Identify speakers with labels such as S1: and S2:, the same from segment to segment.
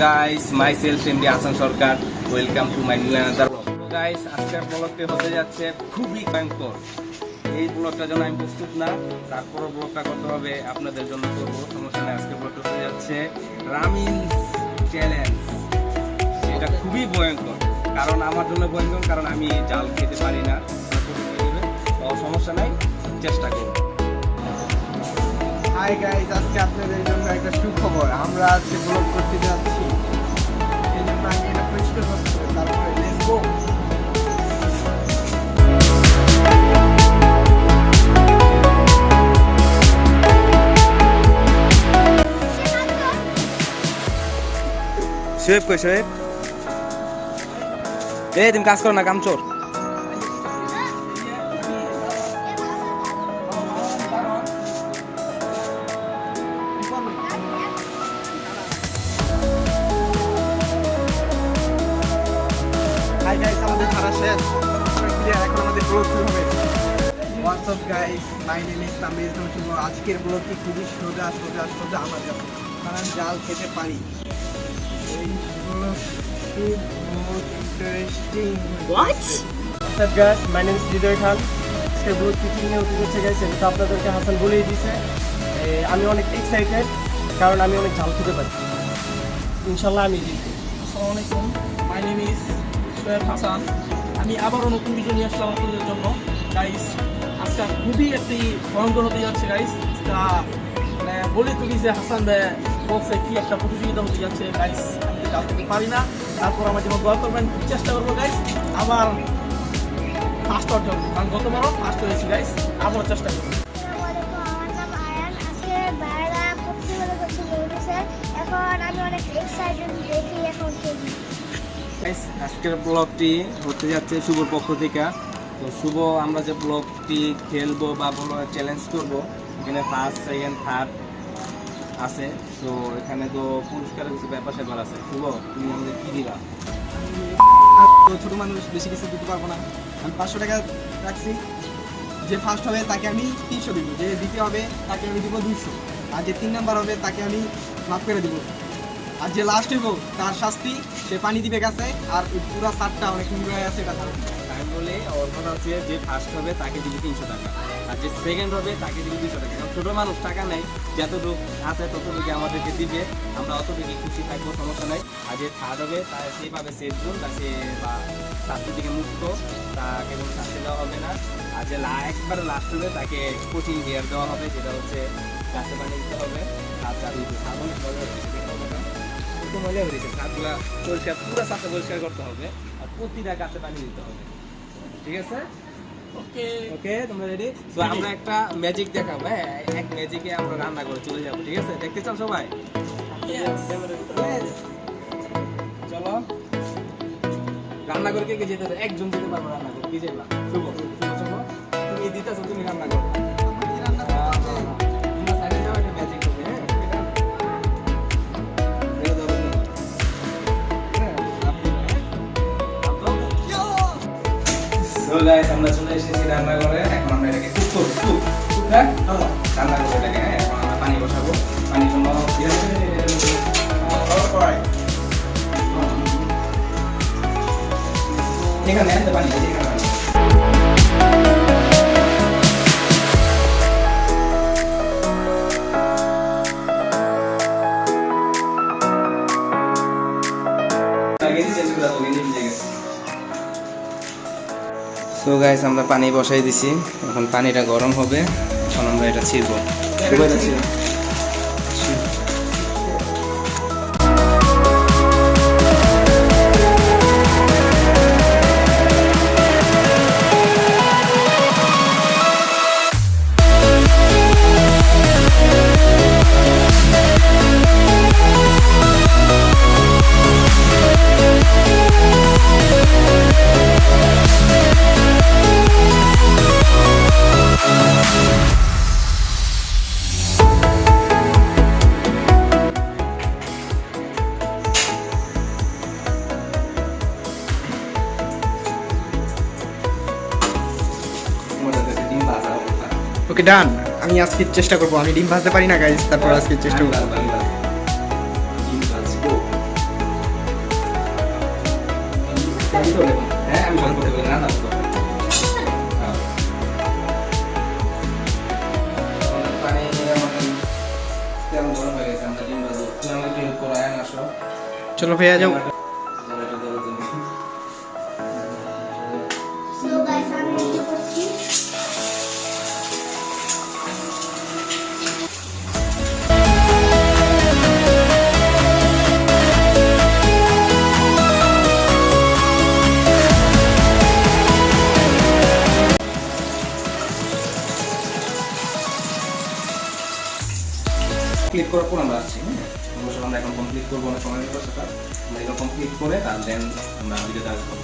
S1: guys, myself MD Hasan Sarkar, welcome to my new another blog. Guys, আজকের ব্লগটি হতে যাচ্ছে খুবই ভয়ঙ্কর। এই ব্লগটার জন্য আমি প্রস্তুত না, তারপরও ব্লগটা করতে হবে, আপনাদের জন্য করব, সমস্যা নেই। আজকের ব্লগটা হতে যাচ্ছে রামিন চ্যালেঞ্জ। সেটা খুবই ভয়ঙ্কর, কারণ আমার জন্য ভয়ঙ্কর, কারণ আমি জাল খেতে পারি না। তো সমস্যা নাই, চেষ্টা করব।
S2: হাই গাইস, আজকে আপনাদের জন্য একটা সুখবর। আমরা আজকে ব্লগ করতে যাচ্ছি, এই জন্য আমি এটা পরিষ্কার করতে হবে। তারপরে লেটস গো।
S1: শোয়েব কই শোয়েব? এই তুমি কাজ করো না, কামচোর।
S2: হাই গাইস, আমাদের ধারা শেষ, ক্লিয়ার। এখন আমাদের ব্লগ শুরু হবে। What's up guys, my name is Tamij Shubho. আজকের ব্লগটি খুবই সোজা আমার কাছে, কারণ জাল খেতে পারি। এই ব্লগ খুব interesting.
S3: What's up guys, my name is Hridoy Khan. আজকে ব্লগ টিচিং নিয়ে উঠে গেছে গাইস, এটা আপনাদেরকে হাসান বলেই দিয়েছে। আমি অনেক এক্সাইটেড, কারণ আমি অনেক জাল খেতে পারি। ইনশাল্লাহ আমি জিতবো।
S4: আসসালামু আলাইকুম, মাই নেম ইজ শোয়েব হাসান। আমি আবারও নতুন ভিডিও নিয়ে আসলাম আপনাদের জন্য গাইস। আজকে খুবই একটি ভয়ঙ্কর হতে যাচ্ছে গাইস। মানে বলে তুলি যে হাসান বলছে কি একটা প্রতিযোগিতা হতে যাচ্ছে গাইস। আমি তো জাল খেতে পারি না, তারপর আমার জন্য দোয়া করবেন। চেষ্টা করবো গাইস আবার ফার্স্ট হওয়ার জন্য, কারণ গতবারও ফার্স্ট হয়েছি গাইস। আবার চেষ্টা করবো।
S5: আসসালামু আলাইকুম, আমার নাম আয়ান। আজকে বাইরা প্রতিযোগিতা করতে বলেছে, এখন আমি অনেক এক্সাইটেড, দেখি এখন খেলি।
S1: গাইস, আজকের ব্লগটি হতে যাচ্ছে শুভর পক্ষ থেকে। তো শুভ, আমরা যে ব্লগটি খেলবো বা চ্যালেঞ্জ করবো, এখানে ফার্স্ট, সেকেন্ড, থার্ড আছে। তো এখানে তো পুরস্কারের কিছু ব্যাপার স্যাপার আছে। শুভ, তুমি আমাদের কি দিবা?
S2: তো ছোট মানুষ, বেশি কিছু দিতে পারবো না। আমি 500 টাকা রাখছি। যে ফার্স্ট হবে তাকে আমি 300 দিব, যে দ্বিতীয় হবে তাকে আমি দিব 200, আর যে 3 নাম্বার হবে তাকে আমি মাফ করে দিব। আর যে লাস্ট হইব তার শাস্তি, সে পানি দিবে গাছে। আর ওই পুরো সাতটা অনেক নিয়ে আছে, এটা ধারণ।
S1: আমি বলে ওর কথা হচ্ছে, যে ফার্স্ট হবে তাকে দিবি 300 টাকা, আর যে সেকেন্ড হবে তাকে দিবি 200 টাকা। কারণ ছোটো মানুষ, টাকা নেই, যতটুকু আছে ততটুকু আমাদেরকে দিবে, আমরা অতটুকু খুশি থাকবো, সমস্যা নাই। আর যে থার্ড হবে তার সেইভাবে সেফ জোন বা সে বা শাস্তি থেকে মুক্ত, তাকে কোনো শাস্তি দেওয়া হবে না। আর যে একবারে লাস্ট হবে তাকে কোচিং গিয়ার দেওয়া হবে, যেটা হচ্ছে গাছে পানি দিতে হবে। আর তার অনেক মজা হচ্ছে, একটু মজা হয়েছে। ছাদগুলা পরিষ্কার, পুরো ছাদটা পরিষ্কার করতে হবে, আর প্রতিটা গাছে পানি দিতে হবে। ঠিক আছে?
S4: ওকে
S1: ওকে, তোমরা রেডি? তো আমরা একটা ম্যাজিক দেখাবো। হ্যাঁ, এক ম্যাজিকে আমরা রান্না করে চলে যাবো। ঠিক আছে? দেখতে চাও সবাই? চলো, রান্না করে কে কে যেতে হবে? একজন যেতে পারবো রান্না করে। কি যাইবা? শুভ, চলো, তুমি দিতেছো, তুমি রান্না করো। তোমরা সাইডে যাও, একটা ম্যাজিক হবে। হ্যাঁ, এটা ধরো। হ্যাঁ, আপনি তো গাইস, আমরা চলে এসেছি রান্নাঘরে। এখন আমরা এটাকে কুক করব। কুক হ্যাঁ, রান্না করে এটাকে। হ্যাঁ, এখন আমরা পানি বসাবো। পানির জন্য এখানে পানি, এখানে পানি। সো গাইস, আমরা পানি বসাই দিছি। এখন পানিটা গরম হবে, এখন আমরা এটা ছিড়বো।
S2: ওকে ডান। আমি আজকে চেষ্টা করবো। আমি ডিম ভাজতে পারি না গাইস, তারপর আজকে চেষ্টা করবো।
S1: হ্যাঁ আমি সব করতে পারি না পানি আমাদের তেল গরম হয়ে গেছে আমরা ডিম ভাজবো তুমি আমাকে হেল্প করো আয়ান আসো
S2: চলো ভাইয়া যাও
S5: So guys, আমি রেডি করছি।
S1: ক্লিক করার পর আমরা আসছি হ্যাঁ অবশ্যই আমরা এখন কমপ্লিট করবো না সময় নেবো সেটা আমরা এটা কমপ্লিট করে তার দেন আমরা ভিডিওতে আসবো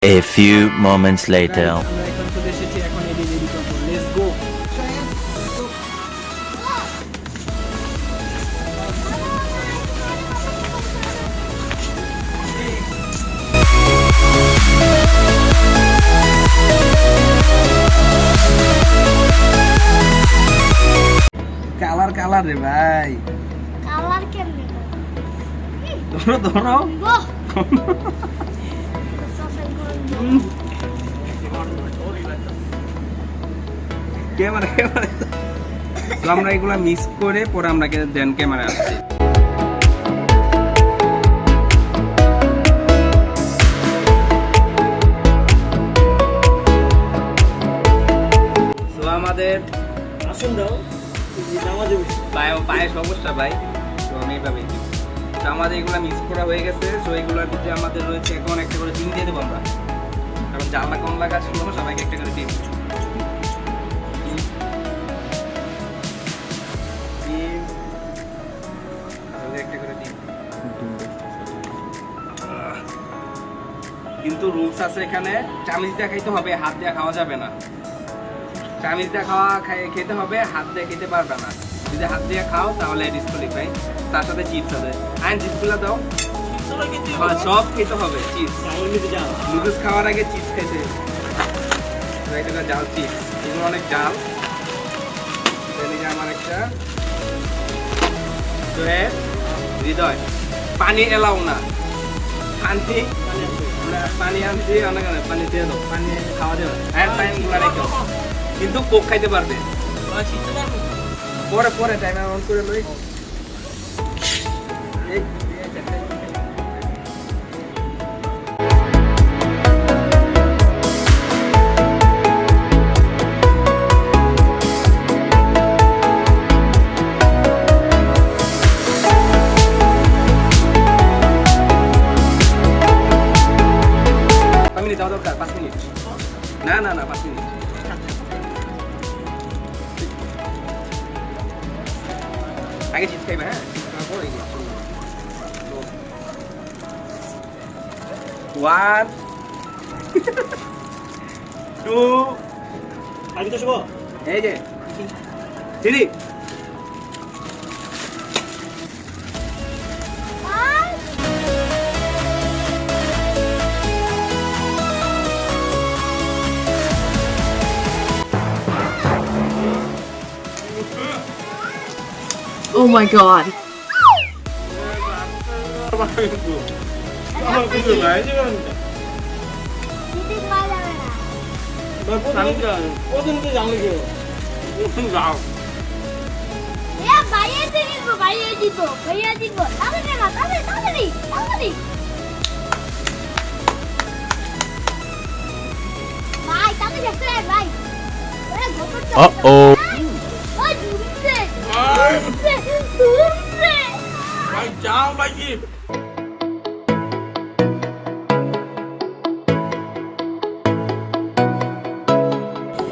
S6: A few moments later.
S2: আমরা এখন চলে এসেছি এখন এডি রেডি করবো লেটস গো কালার কালার রে ভাই
S5: কালার কেমনে?
S2: ধরো ধরো
S5: বাহ!
S1: ক্যামেরা ক্যামেরা তো আমরা এগুলা মিক্স করে পরে আমরা দেন ক্যামেরা আসছি তো আমাদের
S3: আসুন দাও নামাজে বসি।
S1: পায়ে সমস্যা ভাই তো আমি এইভাবেই দিই তো আমাদের এগুলো মিক্স করা হয়ে গেছে তো এগুলোর ভিতরে আমাদের রয়েছে এখন একটা করে ডিম দিয়ে দেবো আমরা কারণ জানলা কম লাগা ছিল সবাইকে একটা করে ডিম একটা করে ডিম কিন্তু রুলস আছে এখানে চামিচ দিয়ে খাইতে হবে হাত দিয়ে খাওয়া যাবে না চামিচ দিয়ে খেতে হবে হাত দিয়ে খেতে পারবে না যদি হাত দিয়ে খাও তাহলে ডিসকোয়ালিফাই তার সাথে চিপস আছে আইন চিপসগুলো দাও হ্যাঁ, সব খেতে হবে চিপস নুডলস খাওয়ার আগে চিপস খেতে এটা জাল চিপস এগুলো অনেক জাল এদিকে আমার একটা সোহেব হৃদয় পানি এলাও না পানি আনছি অনেক পানি দিয়ে দাও পানি খাওয়া দেবে আর টাইম গুলা রেখো কিন্তু কোক খাইতে পারবে পরে পরে টাইমার অন করে লই মিনিট যাওয়া দরকার 5 মিনিট না না না 5 মিনিট আগে চিপস খাইবা হ্যাঁ তারপর এগুলো 1 2
S3: আগে তো শুভ
S1: এই যে 3
S7: Oh my god.
S5: দিতে পারা যাবে না।
S3: কতদিন তো জানলে কেউ
S1: যাও
S5: এ ভাইয়া দিব, ভাইয়া দিব, ভাইয়া দিব। তাড়াতাড়ি না, তাড়াতাড়ি, তাড়াতাড়ি, তাড়াতাড়ি। ভাই, তাড়াতাড়ি আসতে হবে, ভাই। ওরে ঘপরটা।
S6: Uh-oh.
S5: ওই ধুমছে। ধুমছে, ধুমছে।
S4: ভাই যাও ভাই কি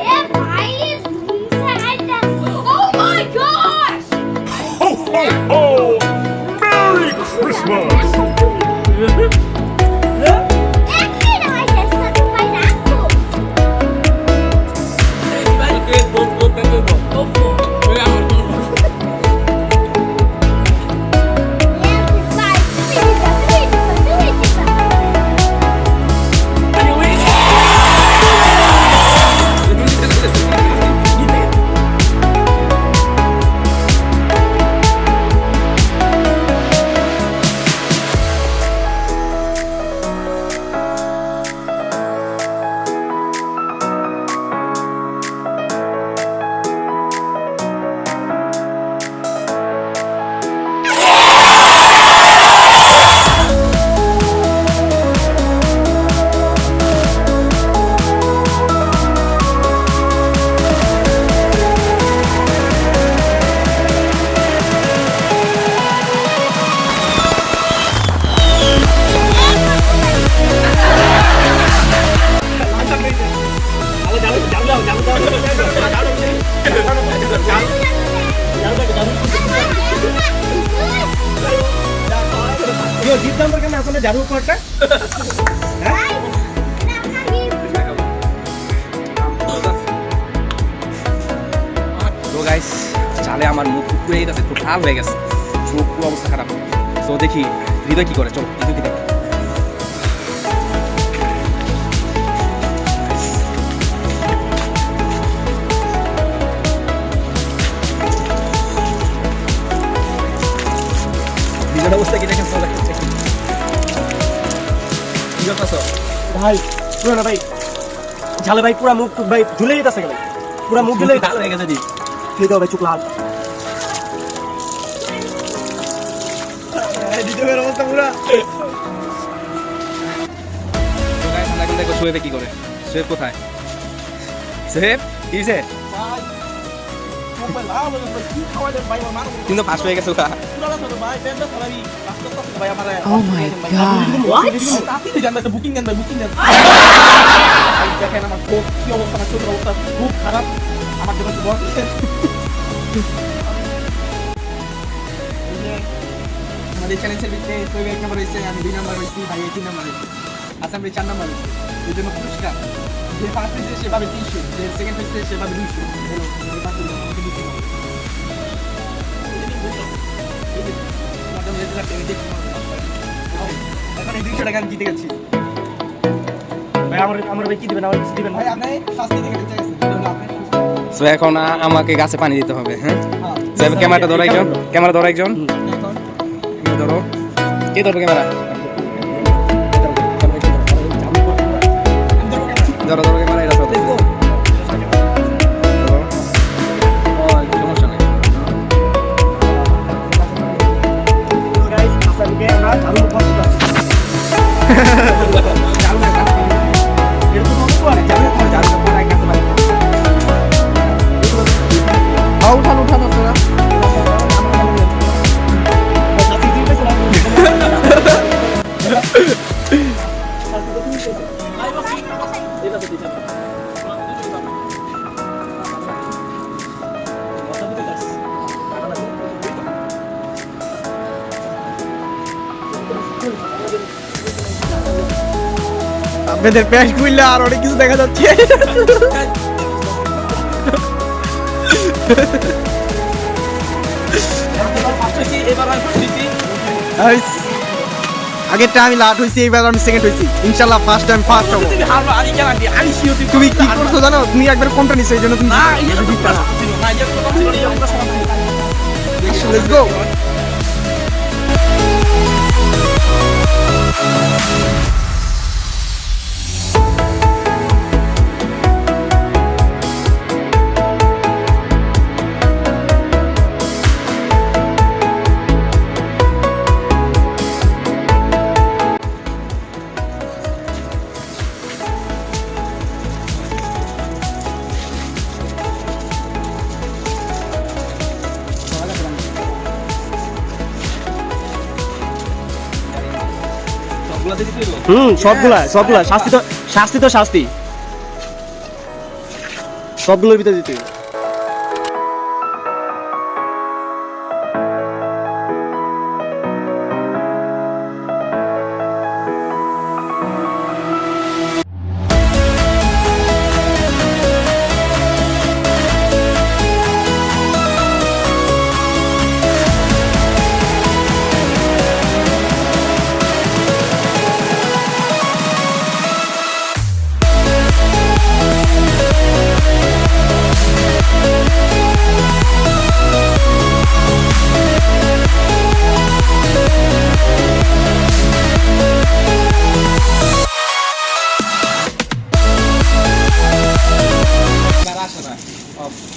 S5: এ ভাই, ধুমছে আইতা। Oh my gosh! একই না ভাই, চেষ্টা তো ভাই রাখো।
S4: ভাই কে বল বল কে বল
S5: Yes, it's
S3: একটা
S5: ভাই, এটা আপনার gift।
S1: তো গাইস চালে আমার মুখ পুরো গেছে, খুব লাল হয়ে গেছে, চোখ পুরো অবস্থা খারাপ। তো দেখি হৃদয় কি করে, চলো হৃদয় কি দেখি। হৃদয়ের অবস্থা কি দেখেন, চলো দেখি। কি করতেছ?
S3: ভাই পুরো না ভাই ঝালে ভাই পুরা মুখ ভাই ঝুলে যেতেছে ভাই পুরা মুখ ঝুলে
S1: লাল হয়ে গেছে দি।
S3: খেয়ে দাও ভাই চোখ লাল
S2: দ্বিতীয় অবস্থা পুরা
S1: তো গাইস আমরা এখন দেখো সোয়েবে কি করে। সোয়েব কোথায়? সোয়েব কি হয়েছে?
S4: ভাই মোবাইল লাভ হয়ে গেছে, কি খাওয়াইলেন ভাই আমার মারো
S1: কিন্তু পাস হয়ে গেছে ওরা।
S4: পুরানো তো ভাই পেন্ডা সবাই রাস্তা করতে ভাই আমারে
S2: Oh my God.
S4: তাড়াতাড়ি জান ভাই, বুকিং দেন ভাই, বুকিং দেন। ভাই দেখেন আমার খুব কি অবস্থা, আমার চোখের অবস্থা খুব খারাপ, আমার জন্য একটু বস।
S2: আমাদের চ্যালেঞ্জের ভিতরে সোহেব 1 নম্বর হয়েছে, আমি 2 নম্বর হয়েছি, ভাই 3 নম্বর হয়েছে, আসাম ভাই 4 নম্বর হয়েছে। এই জন্য পুরস্কার যে ফার্স্ট হয়েছে সে পাবে 300, যে সেকেন্ড হয়েছে সে পাবে 200। হলো, এই পাঁচজন আমাকে দিতে হবে। তোমার জন্য রেজাল্ট আমি দেখছি। এখন এই 200 টাকা আমি জিতে গেছি।
S3: ভাই আমার ভাই কি দিবেন আমার কিছু দিবেন
S2: ভাই আপনি শাস্তি থেকে বেঁচে গেছেন, এটা হলো আপনার খুশি।
S1: সো এখন আমাকে গাছে পানি দিতে হবে। হ্যাঁ
S2: হ্যাঁ,
S1: সোয়েব ক্যামেরাটা ধরো একজন, ক্যামেরা ধরো একজন,
S2: এখন
S1: ধরো কে ধরো ক্যামেরা,
S2: আমি ধরবো কেন?
S1: ধরো ধরো ক্যামেরা, এটা ধরো।
S2: Let's go.
S1: ধরো। ও, সমস্যা নেই।
S3: গাইস আপনাদেরকে আমরা চালু করতে
S2: চালু না, কাজ করি।
S3: এরকম হবে করে
S2: চালু না, চালু না, পরে কাজ পাই। হ্যাঁ, উঠান আপনারা।
S3: সাথে দিন পেছে না
S4: ভাই বস, এটা তো দিতে হবে।
S2: আপনাদের প্যান্ট খুললে আর অনেক কিছু দেখা যাচ্ছে।
S4: এবার আমি ফার্স্ট হয়েছি।
S2: আগেরটা আমি লাট হয়েছি, এবার আমি সেকেন্ড হয়েছি। ইনশাল্লাহ ফার্স্ট টাইম ফার্স্ট হবো।
S4: তুমি হারবা, আমি কেন আনবি? আমি শিওর
S2: তুমি কি করছো জানো? তুমি একবার কোনটা নিছো, এই জন্য তুমি
S4: না, ইয়ে তো জিতবা না। না, ইয়ে তো কথা ছিল না, ইয়ে আমরা সমাধান করি।
S2: Let's go.
S1: সবগুলাতে দিতে হইবো?
S3: সবগুলা শাস্তি তো শাস্তি সবগুলোর ভিতরে দিতে হবে।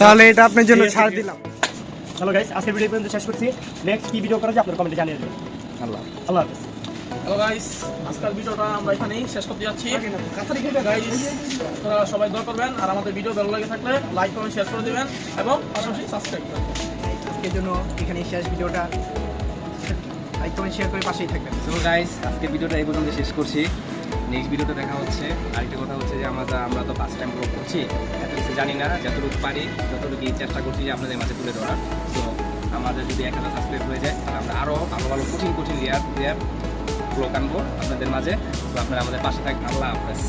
S2: তাহলে এটা আপনার জন্য ছাড় দিলাম।
S3: চলো গাইস আজকের ভিডিও পর্যন্ত শেষ করছি। নেক্সট কি ভিডিও করা যায় আপনারা কমেন্টে জানিয়ে দেবেন।
S1: আল্লাহ।
S3: আল্লাহ হাফেজ।
S4: হ্যালো গাইস, আজকের ভিডিওটা আমরা এখানেই শেষ করতে যাচ্ছি। গাইস আপনারা সবাই দোয়া করবেন, আর আমাদের ভিডিও ভালো লাগে থাকলে লাইক কমেন্ট শেয়ার করে দিবেন এবং পাশাপাশি সাবস্ক্রাইব করবেন।
S2: আজকের জন্য এখানে শেষ ভিডিওটা। লাইক কমেন্ট শেয়ার করে পাশেই থাকবেন।
S1: সো গাইস আজকে ভিডিওটা এই পর্যন্ত শেষ করছি। নেক্সট ভিডিওতে দেখা হচ্ছে। আরেকটা কথা হচ্ছে যে আমরা তো ফার্স্ট টাইম ব্লগ করছি, এত কিছু জানি না, যতটুকু পারি ততটুকু চেষ্টা করছি যে আপনাদের মাঝে তুলে ধরার। তো আমাদের যদি 1000 সাবস্ক্রাইব হয়ে যায় তাহলে আমরা আরও ভালো ভালো কঠিন রেয়ার ব্লগ আনবো আপনাদের মাঝে। তো আপনারা আমাদের পাশে থাকবেন। আল্লাহ হাফেজ।